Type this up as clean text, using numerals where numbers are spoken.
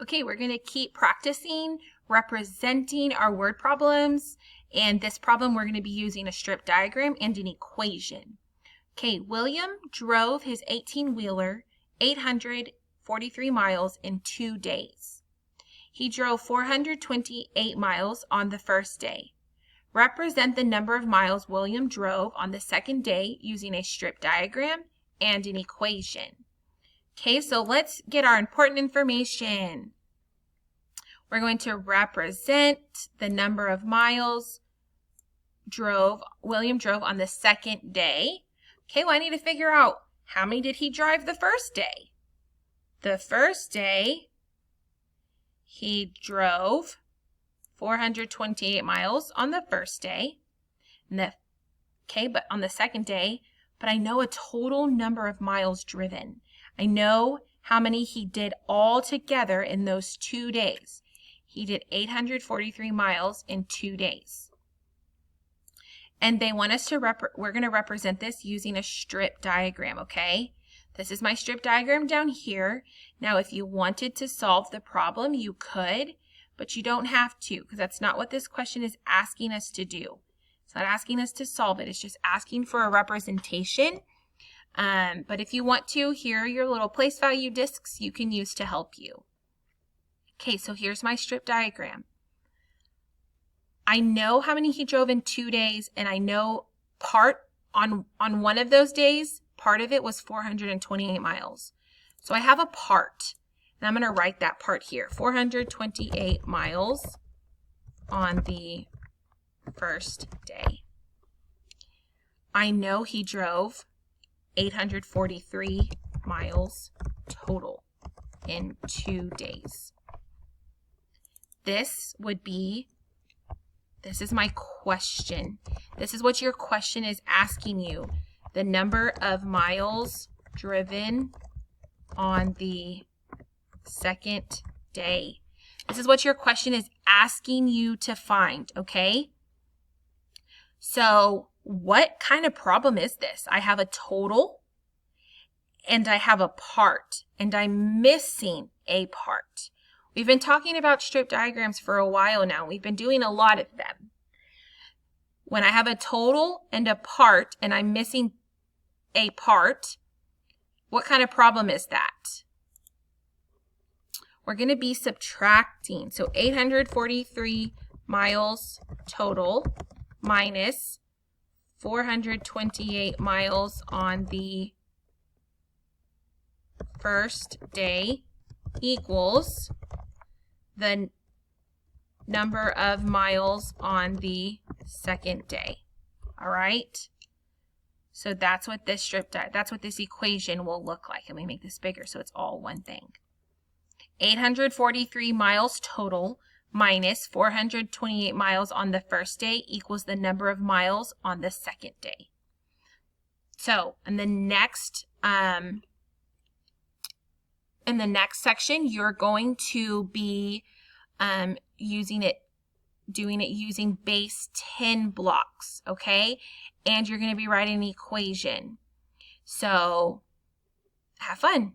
Okay, we're going to keep practicing representing our word problems. And this problem, we're going to be using a strip diagram and an equation. Okay, William drove his 18-wheeler 843 miles in 2 days. He drove 428 miles on the first day. Represent the number of miles William drove on the second day using a strip diagram and an equation. Okay, so let's get our important information. We're going to represent the number of miles William drove on the second day. Okay, well, I need to figure out how many did he drive the first day. The first day, he drove 428 miles on the first day. But on the second day, but I know a total number of miles driven. I know how many he did all together in those 2 days. He did 843 miles in 2 days. And they want us to, we're going to represent this using a strip diagram, okay? This is my strip diagram down here. Now, if you wanted to solve the problem, you could, but you don't have to, because that's not what this question is asking us to do. It's not asking us to solve it. It's just asking for a representation. But if you want to, here are your little place value discs you can use to help you. Okay, so here's my strip diagram. I know how many he drove in 2 days, and I know on one of those days, part of it was 428 miles. So I have a part, and I'm going to write that part here. 428 miles on the first day. I know he drove 843 miles total in 2 days. This is my question. This is what your question is asking you. The number of miles driven on the second day. This is what your question is asking you to find, okay? So what kind of problem is this? I have a total and I have a part and I'm missing a part. We've been talking about strip diagrams for a while now. We've been doing a lot of them. When I have a total and a part and I'm missing a part, what kind of problem is that? We're going to be subtracting. So 843 miles total minus 428 miles on the first day equals the number of miles on the second day. All right? So that's what this equation will look like. Let me make this bigger so it's all one thing. 843 miles total minus 428 miles on the first day equals the number of miles on the second day. So in the next section, you're going to be doing it using base 10 blocks, okay? And you're going to be writing an equation. So have fun.